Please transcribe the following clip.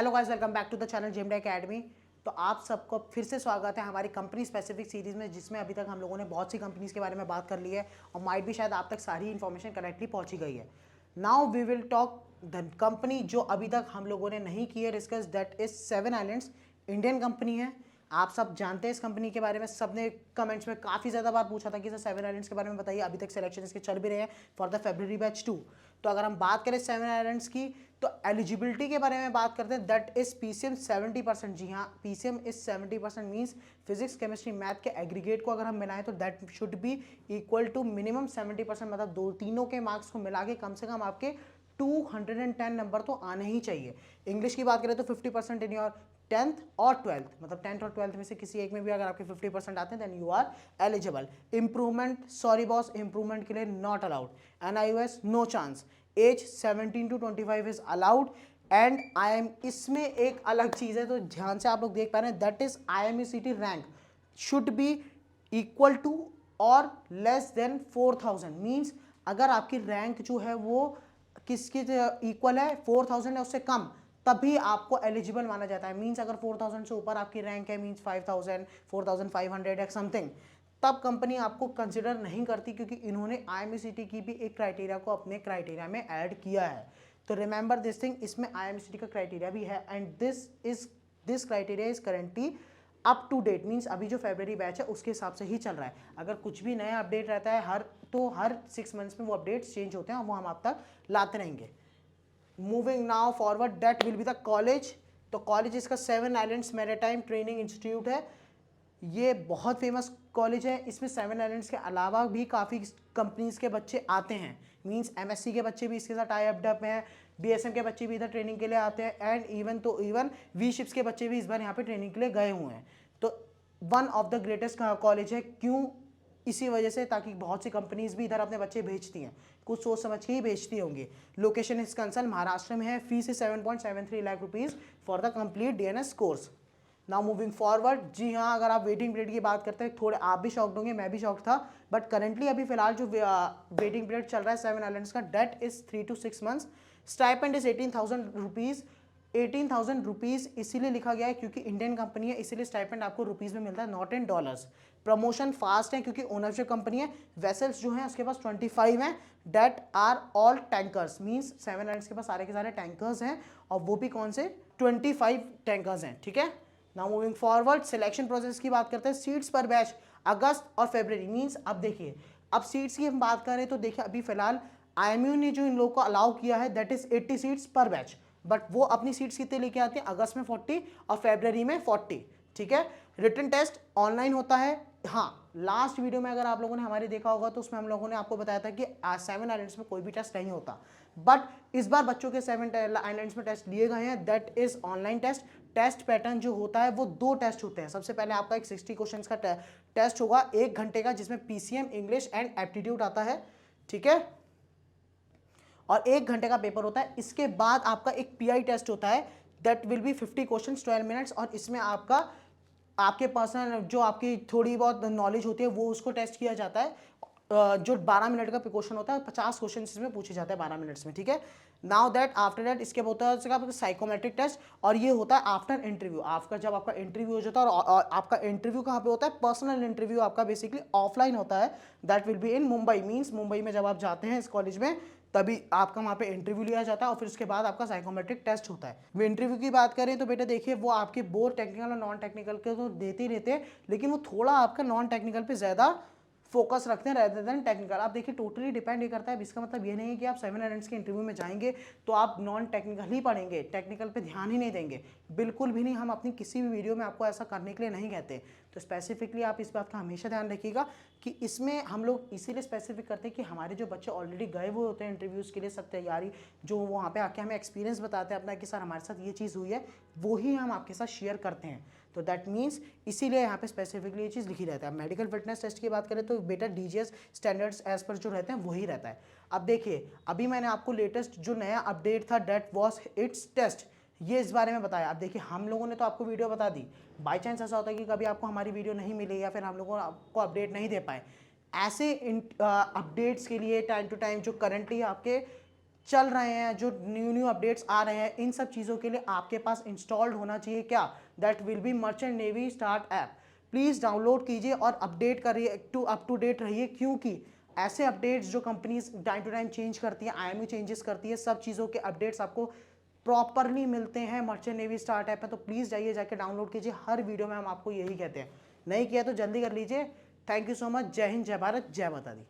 Hello guys, welcome back to the channel JMD academy. तो आप सबको फिर से स्वागत है हमारी कंपनी स्पेसिफिक सीरीज में, जिसमें अभी तक हम लोगों ने बहुत सी कंपनीज के बारे में बात कर ली है और माइट भी शायद आप तक सारी इन्फॉर्मेशन करेक्टली पहुंची गई है। Now we will talk the company जो अभी तक हम लोगों ने नहीं की है discuss, that is seven islands. Indian company है, आप सब जानते हैं इस कंपनी के बारे में। सबने कमेंट्स में काफ़ी ज़्यादा बार पूछा था कि सर सेवन आइलैंड्स के बारे में बताइए, अभी तक सिलेक्शन इसके चल भी रहे हैं फॉर द February बैच 2। तो अगर हम बात करें सेवन आइलैंड्स की, तो एलिजिबिलिटी के बारे में बात करते हैं, दैट इज पीसीएम 70%। जी हाँ, PCM is 70% means physics chemistry math के एग्रीगेट को अगर हम मिलाएं तो that should be equal to minimum 70%, मतलब दो तीनों के मार्क्स को मिला के कम से कम आपके 210 नंबर तो आने ही चाहिए। इंग्लिश की बात करें तो 50% इन योर 10th और 12th, मतलब 10th और 12th में से किसी एक में भी अगर आपके 50% आते हैं then you are eligible. Improvement, sorry boss, improvement के लिए not allowed. NIOS no chance. Age 17 to 25 is allowed. And I इसमें एक अलग चीज़ है, तो ध्यान से आप लोग देख पा रहे हैं, that is IMECT rank should be equal to और लेस देन 4000। मीन्स अगर आपकी रैंक जो है वो किसके इक्वल है, 4000 है, उससे कम, तभी आपको एलिजिबल माना जाता है। मीन्स अगर 4000 से ऊपर आपकी रैंक है, मीन्स 5000, 4500 या समथिंग, तब कंपनी आपको कंसिडर नहीं करती, क्योंकि इन्होंने IMECT की भी एक क्राइटेरिया को अपने क्राइटेरिया में ऐड किया है। तो रिमेंबर दिस थिंग, इसमें IMECT का क्राइटेरिया भी है and this criteria is currently up to date. Means अभी जो February बैच है उसके हिसाब से ही चल रहा है। अगर कुछ भी नया अपडेट रहता है हर 6 मंथ्स में वो अपडेट्स चेंज होते हैं और वो हम आप तक लाते रहेंगे। Moving now forward, that will be the college. तो कॉलेज इसका seven islands maritime training institute है। ये बहुत फेमस कॉलेज है। इसमें सेवन आइलैंड्स के अलावा भी काफ़ी कंपनीज के बच्चे आते हैं। मींस MSc के बच्चे भी इसके साथ टाई अप हैं, BSM के बच्चे भी इधर ट्रेनिंग के लिए आते हैं, एंड इवन वी शिप्स के बच्चे भी इस बार यहाँ पे ट्रेनिंग के लिए गए हुए हैं। तो one of the greatest college है। क्यों? इसी वजह से, ताकि बहुत सी कंपनीज भी इधर अपने बच्चे भेजती हैं, कुछ सोच समझ के ही भेजती होंगी। लोकेशन इस कंसर्न महाराष्ट्र में है। फीस है 7.73 lakh rupees for the complete DNS course. Now moving forward, जी हाँ, अगर आप वेटिंग पीरियड की बात करते हैं, थोड़े आप भी शॉक्ड होंगे, मैं भी शॉक्ड था, बट करंटली अभी फिलहाल जो वेटिंग पीरियड चल रहा है सेवन आइलैंड्स का, date is 3 to 6 months। Stipend is 18,000 rupees. 18,000 rupees इसीलिए लिखा गया है क्योंकि इंडियन कंपनी है, इसीलिए स्टाइपेंड आपको रुपीज़ में मिलता है, not in dollars. Promotion fast है क्योंकि ओनरशिप कंपनी है। वेसल्स जो हैं उसके पास 25 हैं, that are all tankers. Means Seven Islands के पास सारे के सारे टैंकर्स हैं, और वो भी कौन से, 25 टैंकर्स हैं, ठीक है। Now moving forward, selection process की बात करते हैं। सीट्स पर बैच अगस्त और February। मीन्स अब देखिए, अब सीट्स की हम बात करें तो देखिए अभी फिलहाल IMU ने जो इन लोगों को अलाउ किया है, दैट इज 80 सीट्स पर बैच, बट वो अपनी सीट्स कितने लेके आते हैं, अगस्त में 40 और February में 40, ठीक है। रिटन टेस्ट ऑनलाइन होता है। हाँ, लास्ट वीडियो में अगर आप लोगों ने हमारे देखा होगा तो उसमें हम लोगों ने आपको बताया था कि सेवन आइलैंड्स में कोई भी टेस्ट नहीं होता, बट इस बार बच्चों के सेवन आइलैंड्स में टेस्ट लिए गए हैं, that is online test. Test pattern जो होता है वो 2 टेस्ट होते हैं। सबसे पहले आपका एक 60 क्वेश्चंस का टेस्ट होगा 1 घंटे का, जिसमें PCM, इंग्लिश एंड एप्टीट्यूड आता है, ठीक है, और 1 घंटे का पेपर होता है। इसके बाद आपका एक PI टेस्ट होता है, that will be 50 questions 12 minutes, और इसमें आपके पर्सनल जो आपकी थोड़ी बहुत नॉलेज होती है वो उसको टेस्ट किया जाता है। जो 12 मिनट का क्वेश्चन होता है, 50 क्वेश्चन इसमें पूछे जाते हैं 12 मिनट्स में, ठीक है। नाउ दैट आफ्टर दैट इसके होता है साइकोमेट्रिक टेस्ट, और ये होता है आफ्टर इंटरव्यू। आपका जब आपका इंटरव्यू हो जाता है, और आपका इंटरव्यू कहाँ पे होता है, पर्सनल इंटरव्यू आपका बेसिकली ऑफलाइन होता है, that will be in Mumbai. Means Mumbai में जब आप जाते हैं इस कॉलेज में, तभी आपका वहाँ पे इंटरव्यू लिया जाता है, और फिर उसके बाद आपका साइकोमेट्रिक टेस्ट होता है। वो इंटरव्यू की बात करें तो बेटा देखिए, वो आपके बोर्ड टेक्निकल और नॉन टेक्निकल के तो देते ही रहते हैं, लेकिन वो थोड़ा आपका नॉन टेक्निकल पे ज़्यादा फोकस रखते हैं रेदर देन टेक्निकल। आप देखिए टोटली डिपेंड ये करता है। इसका मतलब ये नहीं है कि आप सेवन आइलैंड्स के इंटरव्यू में जाएंगे तो आप नॉन टेक्निकल ही पढ़ेंगे, टेक्निकल पे ध्यान ही नहीं देंगे, बिल्कुल भी नहीं। हम अपनी किसी भी वीडियो में आपको ऐसा करने के लिए नहीं कहते। तो स्पेसिफिकली आप इस बात का हमेशा ध्यान रखिएगा कि इसमें हम लोग इसीलिए स्पेसिफिक करते हैं कि हमारे जो बच्चे ऑलरेडी गए हुए होते हैं इंटरव्यूज़ के लिए, सब तैयारी जो वहाँ पे आके हमें एक्सपीरियंस बताते हैं अपना कि सर हमारे साथ ये चीज़ हुई है, वो ही हम आपके साथ शेयर करते हैं। तो दैट मीन्स इसीलिए यहाँ पे स्पेसिफिकली ये चीज़ लिखी रहता है। मेडिकल फिटनेस टेस्ट की बात करें तो बेटा DGS स्टैंडर्ड्स एज पर जो रहते हैं वही रहता है। अब देखिए, अभी मैंने आपको लेटेस्ट जो नया अपडेट था, डेट वॉज इट्स टेस्ट, ये इस बारे में बताया। अब देखिए, हम लोगों ने तो आपको वीडियो बता दी, बाई चांस ऐसा होता है कि कभी आपको हमारी वीडियो नहीं मिली या फिर हम लोगों आपको अपडेट नहीं दे पाए। ऐसे अपडेट्स के लिए टाइम टू टाइम जो करंटली आपके चल रहे हैं, जो न्यू अपडेट्स आ रहे हैं, इन सब चीज़ों के लिए आपके पास इंस्टॉल्ड होना चाहिए क्या, that will be merchant navy start app. Please download कीजिए और अपडेट करिए, अप टू डेट रहिए, क्योंकि ऐसे अपडेट्स जो companies time to time change करती है, IMU चेंजेस करती है, सब चीज़ों के अपडेट्स आपको प्रॉपरली मिलते हैं मर्चेंट नेवी स्टार्ट ऐप में। तो प्लीज़ जाइए, जाके डाउनलोड कीजिए, हर वीडियो में हम आपको यही कहते हैं। नहीं किया तो जल्दी कर लीजिए। Thank you so much. जय हिंद, जय भारत, जय माता दी।